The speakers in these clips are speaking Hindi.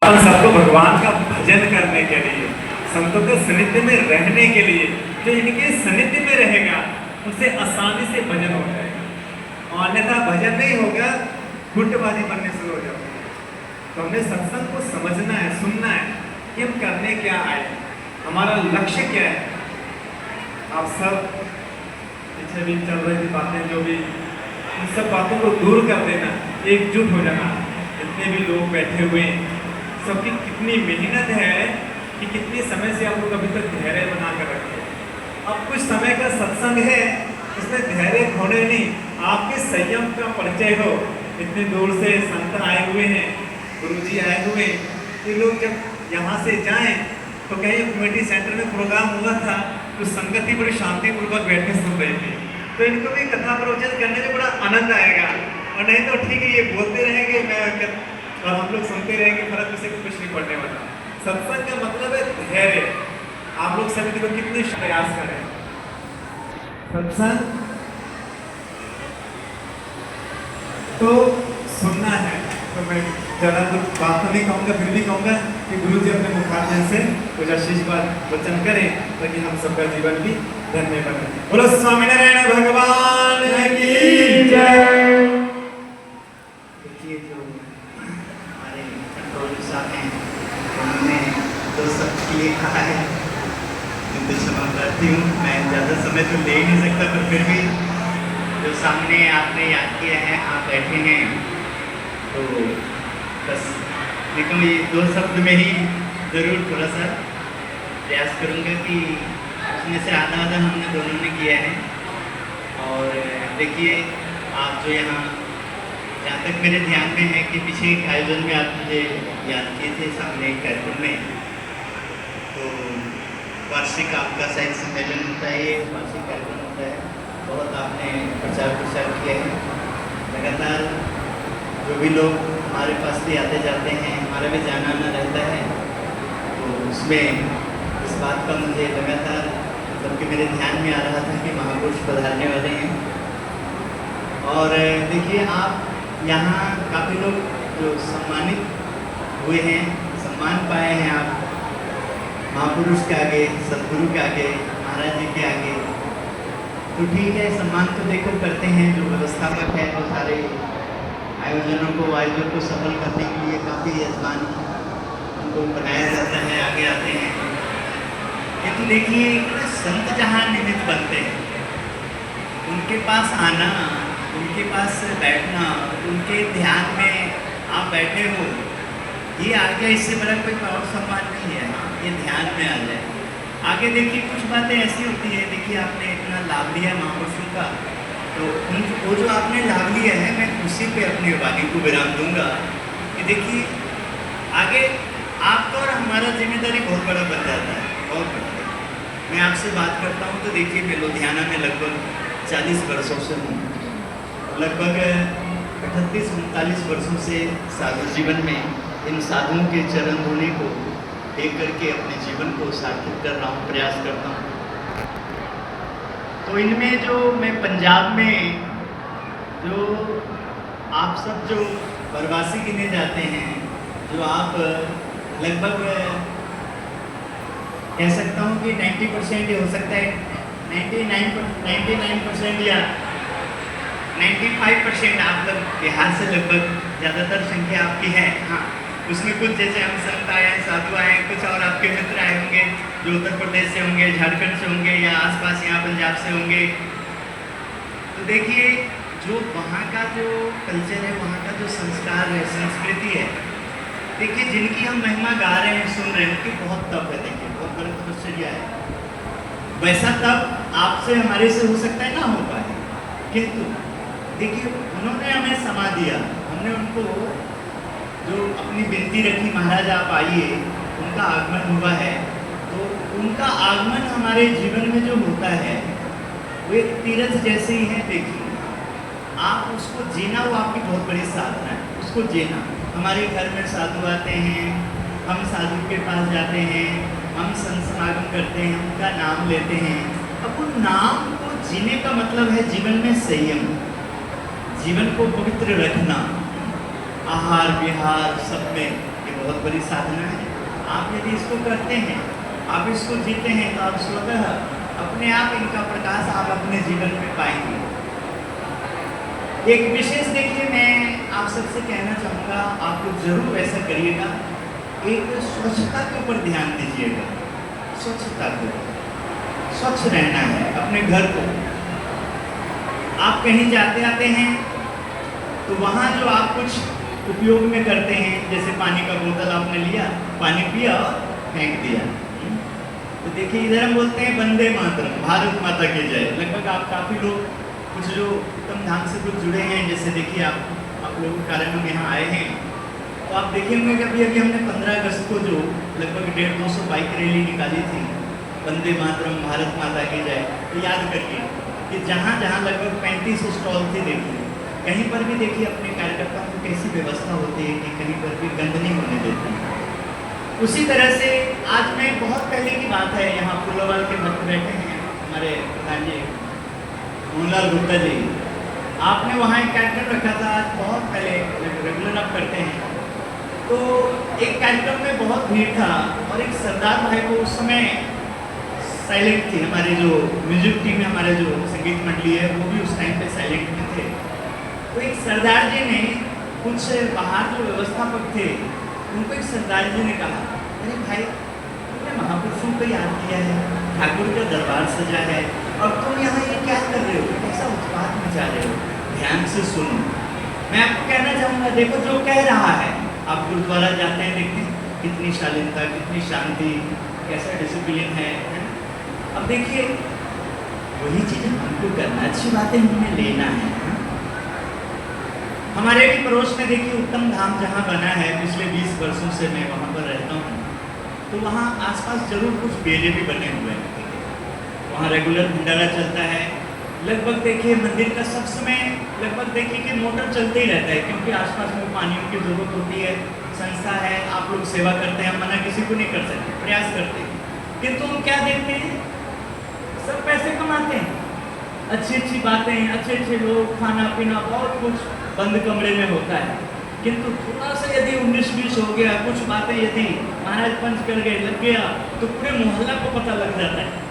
हम सबको भगवान का भजन करने के लिए, संतों के सानिध्य में रहने के लिए, जो इनके सानिध्य में रहेगा उसे आसानी से भजन हो जाएगा। अन्यथा भजन नहीं होगा, गुटबाजी बनने शुरू हो जाएगी। तो हमने सत्संग को समझना है, सुनना है कि हम करने क्या आए, हमारा लक्ष्य क्या है। आप सब पीछे भी चल रही थी बातें, जो भी इन सब बातों को दूर कर देना, एकजुट हो जाना। जितने भी लोग बैठे हुए हैं, सबकी कितनी मेहनत है कि कितने समय से आप लोग अभी तक धैर्य बना कर रखे। अब कुछ समय का सत्संग है, इसमें धैर्य खोने नहीं, आपके संयम का परिचय हो। इतने दूर से संत आए हुए हैं, गुरुजी आए हुए, ये लोग जब यहाँ से जाएं तो कहीं कम्युनिटी सेंटर में प्रोग्राम हुआ था तो संगति बड़ी शांतिपूर्वक बैठे सुन रही थी। तो इनको भी कथा प्रवचन करने में बड़ा आनंद आएगा। और नहीं तो ठीक है, ये बोलते रहेंगे मैं और हम लोग सुनते रहेंगे, फर्क किसी को कुछ नहीं पड़ने वाला। सत्संग का मतलब है धैर्य। आप लोग सभी देखो कितने प्रयास करें सत्संग तो सुनना है। तो मैं ज़्यादा कुछ बात तो नहीं कहूँगा, फिर भी कहूँगा कि गुरु जी अपने मुखारजन से कुछ आशीर्वाद वचन करें ताकि हम सबका जीवन भी धन्य बने। बोलो स्वामीनारायण भगवान की जय। देखिए, जो हमारे कंट्रोल साहब हैं उन्होंने दो शब्द के लिए कहा है, मैं तो क्षमा करती हूँ, मैं ज़्यादा समय तो ले ही नहीं सकता, पर फिर भी जो सामने आपने याद किया है, आप बैठे हैं, तो बस लेकिन ये दो शब्द में ही ज़रूर थोड़ा सा प्रयास करूँगा कि उसमें से आधा आधा हमने दोनों ने किया है। और देखिए, आप जो यहाँ जहाँ तक मेरे ध्यान में है कि पिछले एक आयोजन में आप मुझे याद किए थे सामने एक कार्यक्रम में, तो वार्षिक आपका साहित्य सम्मेलन होता है, ये वार्षिक कार्यक्रम होता है, बहुत आपने प्रचार प्रसार किया है। लगातार जो भी लोग हमारे पास भी आते जाते हैं, हमारा भी जाना आना रहता है, तो उसमें इस बात का मुझे लगातार मतलब कि मेरे ध्यान में आ रहा था कि महापुरुष पधारने वाले हैं। और देखिए, आप यहाँ काफ़ी लोग जो सम्मानित हुए हैं, सम्मान पाए हैं आप महापुरुष के आगे, सदगुरु के आगे, महाराज जी के आगे, तो ठीक है, सम्मान तो देखकर करते हैं। जो व्यवस्थापक है, वो सारे आयोजन को सफल करने के लिए काफ़ी यजमान उनको बनाया जाता है, आगे आते हैं। लेकिन देखिए, संत जहाँ निमित्त बनते हैं, उनके पास आना, उनके पास बैठना, उनके ध्यान में आप बैठे हो, ये आगे इससे बड़ा कोई और सम्मान नहीं है। ये ध्यान में आ जाए। आगे देखिए, कुछ बातें ऐसी होती है, देखिए आपने इतना लाभ लिया महापुरुषों का, तो वो जो आपने लाभ लिया है, मैं उसी पे अपनी वाणी को विराम दूंगा कि देखिए, आगे आपका और हमारा जिम्मेदारी बहुत बड़ा बन जाता है, बहुत बड़ा। मैं आपसे बात करता हूँ तो देखिए, मैं लुधियाना में लगभग 40 वर्षों से हूँ, लगभग 38-39 वर्षों से साधु जीवन में इन साधुओं के चरण धूलि को देख करके अपने जीवन को सार्थक कर रहा हूँ, प्रयास करता हूँ। तो इनमें जो मैं पंजाब में जो आप सब जो प्रवासी गिने जाते हैं, जो आप लगभग कह सकता हूँ कि 90% हो सकता है, 99% या 95% आप लोग बिहार से लगभग ज़्यादातर संख्या आपकी है। हाँ, उसमें कुछ जैसे हम संत आए हैं, साधु आए हैं, कुछ और आपके मित्र आए होंगे जो उत्तर प्रदेश से होंगे, झारखंड से होंगे, या आसपास यहाँ पंजाब से होंगे। तो देखिए, जो वहाँ का जो कल्चर है, वहाँ का जो संस्कार है, संस्कृति है, देखिए जिनकी हम महिमा गा रहे हैं, सुन रहे हैं, कि बहुत तप है। देखिए, बहुत बड़ा तपस्या है। वैसा तप आपसे हमारे से हो सकता है ना हो पाए, किंतु देखिए, उन्होंने हमें समा दिया, हमने उनको जो अपनी विनती रखी, महाराज आप आइए, उनका आगमन हुआ है, तो उनका आगमन हमारे जीवन में जो होता है, वो एक तीर्थ जैसे ही है। देखिए, आप उसको जीना, वो आपकी बहुत बड़ी साधना है, उसको जीना। हमारे घर में साधु आते हैं, हम साधु के पास जाते हैं, हम संत समागम करते हैं, उनका नाम लेते हैं। अब उन नाम को जीने का मतलब है जीवन में संयम, जीवन को पवित्र रखना, आहार विहार सब में ये बहुत बड़ी साधना है। आप यदि इसको करते हैं, आप इसको जीते हैं, तो आप स्वतः अपने आप इनका प्रकाश आप अपने जीवन में पाएंगे। एक विशेष देखिए, मैं आप सबसे कहना चाहूँगा, आप लोग जरूर ऐसा करिएगा। एक स्वच्छता के ऊपर ध्यान दीजिएगा। स्वच्छता को, स्वच्छ रहना है अपने घर को। आप कहीं जाते आते हैं तो वहाँ जो आप कुछ उपयोग में करते हैं, जैसे पानी का बोतल आपने लिया, पानी पिया और फेंक दिया, तो देखिए इधर हम बोलते हैं वंदे मातरम, भारत माता की जय। लगभग आप काफ़ी लोग कुछ जो उत्तम धाम से कुछ जुड़े हैं, जैसे देखिए आप लोगों के कारण हम यहाँ आए हैं, तो आप देखे होंगे कि अभी हमने 15 अगस्त को जो लगभग 150-200 बाइक रैली निकाली थी, वंदे मातरम, भारत माता की जय, तो याद करिए कि जहाँ जहाँ लगभग 35 स्टॉल थे, देखिए कहीं पर भी देखिए अपने कार्यकर्ताओं को कैसी व्यवस्था होती है कि कहीं पर भी गंद नहीं होने देते हैं। उसी तरह से आज मैं बहुत पहले की बात है, यहाँ फुलवाल के भक्त बैठे हैं हमारे प्रधान जी मोहनलाल गुप्ता जी, आपने वहाँ एक कार्यक्रम रखा था आज बहुत पहले, रेगुलर आप करते हैं, तो एक कार्यक्रम में बहुत भीड़ था और एक सरदार भाई को उस समय साइलेंट थी, हमारे जो म्यूजिक टीम है, हमारे जो संगीत मंडली है, वो भी उस टाइम पे साइलेंट में थे। तो एक सरदार जी ने कुछ बाहर जो व्यवस्थापक थे, उनको एक सरदार जी ने कहा, अरे भाई तुमने महापुरुषों को याद किया है, ठाकुर का दरबार सजा है, और तुम यहाँ ये क्या कर रहे हो, कैसा उत्पात मचा रहे हो, ध्यान से सुनो। मैं आपको कहना चाहूँगा, देखो जो कह रहा है, आप गुरुद्वारा जाते हैं, देखते हैं कितनी शालीनता, कितनी शांति, कैसा डिसिप्लिन है। अब देखिए वही चीज़ हमको करना, अच्छी बातें हमें लेना है। हमारे भी पड़ोस में देखिए उत्तम धाम जहाँ बना है, पिछले 20 वर्षों से मैं वहाँ पर रहता हूँ, तो वहाँ आसपास जरूर कुछ बेले भी बने हुए हैं, वहाँ रेगुलर भंडारा चलता है। लगभग देखिए मंदिर का सब समय लगभग देखिए कि मोटर चलते ही रहता है, क्योंकि आसपास में पानियों की जरूरत होती है, संस्था है, आप लोग सेवा करते हैं, मना किसी को नहीं कर सकते, प्रयास करते हैं, किंतु हम क्या देखते हैं, सब पैसे कमाते हैं, अच्छी अच्छी बातें, अच्छे अच्छे लोग, खाना पीना, बहुत कुछ बंद कमरे में होता है, किंतु थोड़ा सा यदि 19-20 हो गया, कुछ बातें यदि महाराज पंच कर गए, लग गया, तो पूरे मोहल्ला को पता लग जाता है।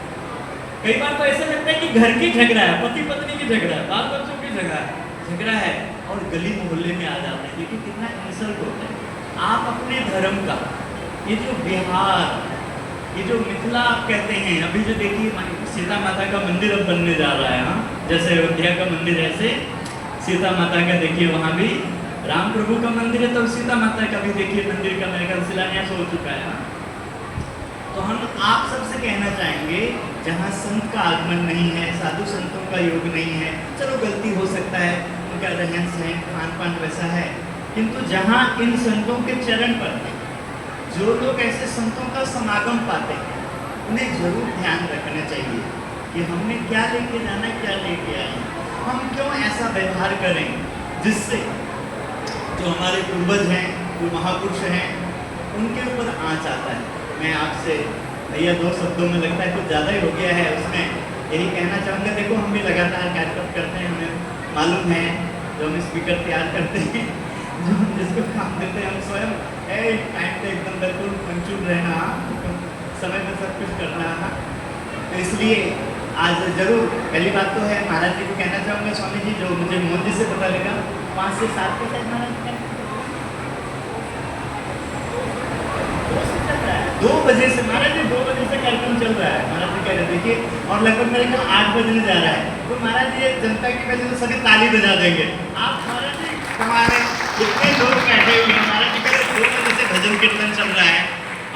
कई बार तो ऐसा लगता है कि घर की झगड़ा है, पति पत्नी की झगड़ा है, बाल बच्चों की झगड़ा है, और गली मोहल्ले में आ जाते हैं। देखिए कितना इंसल्ट होता है। आप अपने धर्म का, ये जो बिहार, ये जो मिथिला आप कहते हैं, अभी जो देखिए सीता माता का मंदिर अब बनने जा रहा है, हाँ, जैसे अयोध्या का मंदिर, ऐसे सीता माता का देखिए वहाँ भी राम प्रभु का मंदिर है, तब सीता माता का भी देखिए मंदिर का मेरे ख्याल शिलान्यास हो चुका है। तो हम आप सबसे कहना चाहेंगे, जहाँ संत का आगमन नहीं है, साधु संतों का योग नहीं है, चलो गलती हो सकता है, उनका रहन सहन खान पान वैसा है, किंतु जहाँ इन संतों के चरण पर जो लोग ऐसे संतों का समागम पाते हैं, उन्हें जरूर ध्यान रखना चाहिए कि हमने क्या लेके जाना, क्या लेके आए, हम क्यों ऐसा व्यवहार करें जिससे जो हमारे पूर्वज हैं, जो महापुरुष हैं, उनके ऊपर आँच आता है। मैं आपसे भैया 2 शब्दों में, लगता है कुछ ज़्यादा ही हो गया है, उसमें यही कहना चाहूँगा, देखो हम भी लगातार कार्यक्रम करते हैं, हमें मालूम है, जो हम स्पीकर तैयार करते हैं, जो हम जिसको काम देते हैं, हम स्वयं टाइम पे एकदम बिल्कुल पंक्चुअल रहना, समय पर सब कुछ करना। तो इसलिए आज जरूर पहली बात तो है, महाराज जी को कहना चाहूँगा, स्वामी जी जो मुझे मोदी से पता लगा 5 से 7 के शायद महाराज का 2 बजे से, महाराज जी 2 बजे से कार्यक्रम चल रहा है, महाराज जी कह रहे देखिए, और लगभग मेरे ख्याल 8 बजने जा रहा है, तो महाराज जी जनता की वजह से सभी ताली बजा देंगे। आप महाराज जी हमारे जितने लोग बैठे हुए हैं, महाराज जी कह रहे 2 बजे से भजन कीर्तन चल रहा है,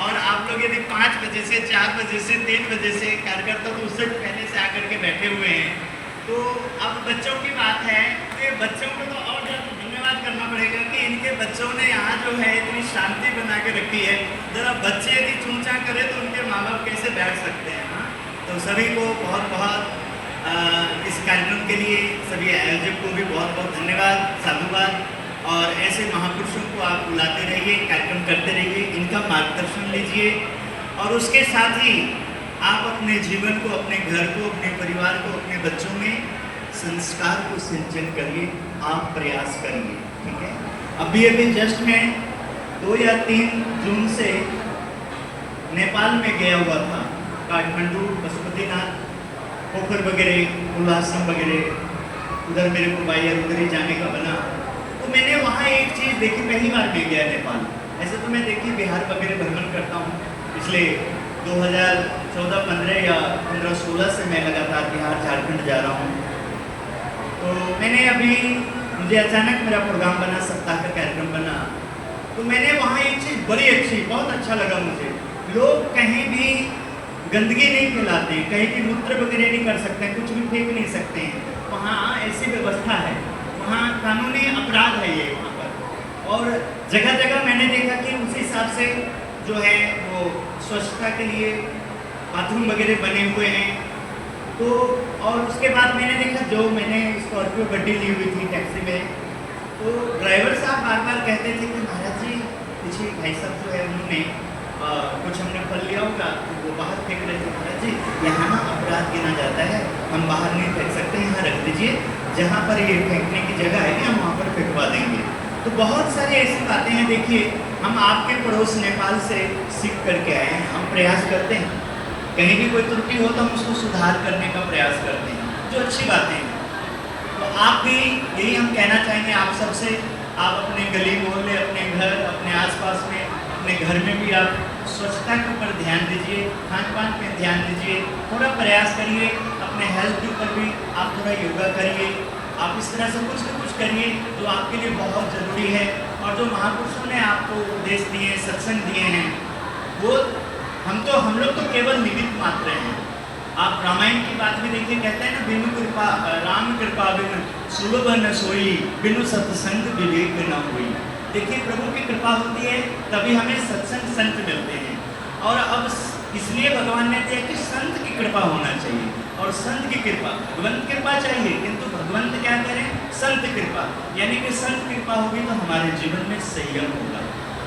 और आप लोग यदि 5 बजे से, 4 बजे से, 3 बजे से कार्यकर्ता तो उससे पहले से आकर के बैठे हुए हैं, तो अब बच्चों की बात है, तो बच्चों को तो और ज़्यादा धन्यवाद करना पड़ेगा कि इनके बच्चों ने यहाँ जो है इतनी शांति बना के रखी है। जरा बच्चे यदि चूंचा करें तो उनके माँ बाप कैसे बैठ सकते हैं, हाँ। तो सभी को बहुत बहुत इस कार्यक्रम के लिए सभी आयोजक को भी बहुत बहुत धन्यवाद, साधुवाद, और ऐसे महापुरुषों को आप बुलाते रहिए, कार्यक्रम करते रहिए, इनका मार्गदर्शन लीजिए, और उसके साथ ही आप अपने जीवन को, अपने घर को, अपने परिवार को, अपने बच्चों में संस्कार को सिंचन करिए, आप प्रयास करिए, ठीक है। अभी जस्ट मैं 2 या 3 जून से नेपाल में गया हुआ था, काठमांडू, पशुपतिनाथ, पोखर वगैरह, उल्लासम वगैरह, उधर मेरे को बाई एयर उधर ही जाने का बना। तो मैंने वहाँ एक चीज़ देखी, पहली बार मैं गया नेपाल। ऐसे तो मैं देखिए बिहार वगैरह भ्रमण करता हूँ, पिछले 2014-15 या 15-16 से मैं लगातार बिहार झारखंड जा रहा हूँ। तो मैंने अभी, मुझे अचानक मेरा प्रोग्राम बना, सप्ताह का कार्यक्रम बना, तो मैंने वहाँ एक चीज़ बड़ी अच्छी, बहुत अच्छा लगा मुझे। लोग कहीं भी गंदगी नहीं फैलाते हैं, कहीं भी मूत्र वगैरह नहीं कर सकते हैं, कुछ भी फेंक नहीं सकते हैं। वहाँ ऐसी व्यवस्था है, वहाँ कानूनी अपराध है ये वहाँ पर। और जगह जगह मैंने देखा कि उसी हिसाब से जो है वो स्वच्छता के लिए बाथरूम वगैरह बने हुए हैं। तो और उसके बाद मैंने देखा, जो मैंने स्कॉर्पियो गड्डी ली हुई थी टैक्सी में, तो ड्राइवर साहब बार बार कहते थे कि महाराज जी, पीछे भाई साहब जो है उन्होंने कुछ हमने फल लिया होगा तो वो बाहर फेंक रहे थे। महाराज जी, यहाँ ना अपराध गिना जाता है, हम बाहर नहीं फेंक सकते, यहाँ रख दीजिए, जहाँ पर ये फेंकने की जगह है हम वहाँ पर फेंकवा देंगे। तो बहुत सारी ऐसी बातें हैं। देखिए, हम आपके पड़ोस नेपाल से सीख करके आए हैं, हम प्रयास करते हैं, कहीं भी कोई त्रुटि हो तो हम उसको सुधार करने का प्रयास करते हैं, जो अच्छी बातें हैं। तो आप भी, यही हम कहना चाहेंगे आप सबसे, आप अपने गली मोहल्ले, अपने घर, अपने आसपास में, अपने घर में भी आप स्वच्छता के ऊपर ध्यान दीजिए, खान पान पे ध्यान दीजिए, थोड़ा प्रयास करिए, अपने हेल्थ के ऊपर भी आप थोड़ा योगा करिए, आप इस तरह से कुछ न कुछ करिए जो आपके लिए बहुत ज़रूरी है। और जो महापुरुषों ने आपको उपदेश दिए, सत्संग दिए हैं, वो हम लोग तो केवल निमित्त मात्र हैं। आप रामायण की बात में देखिए, कहते हैं ना, बिनु कृपा राम कृपा बिनु सुलभ न सोई, बिनु सत्संग विवेक न होई। देखिए, प्रभु की कृपा होती है तभी हमें सत्संग संत मिलते हैं। और अब इसलिए भगवान ने दिया कि संत की कृपा होना चाहिए, और संत की कृपा, भगवंत कृपा चाहिए, किंतु भगवंत क्या करें, संत कृपा। यानी कि संत कृपा होगी तो हमारे जीवन में संयम होगा,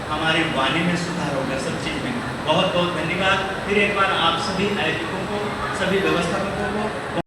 हमारे वाणी में सुधार होगा, सब चीज़ में। बहुत बहुत धन्यवाद। फिर एक बार आप सभी आयोजकों को, सभी व्यवस्थापकों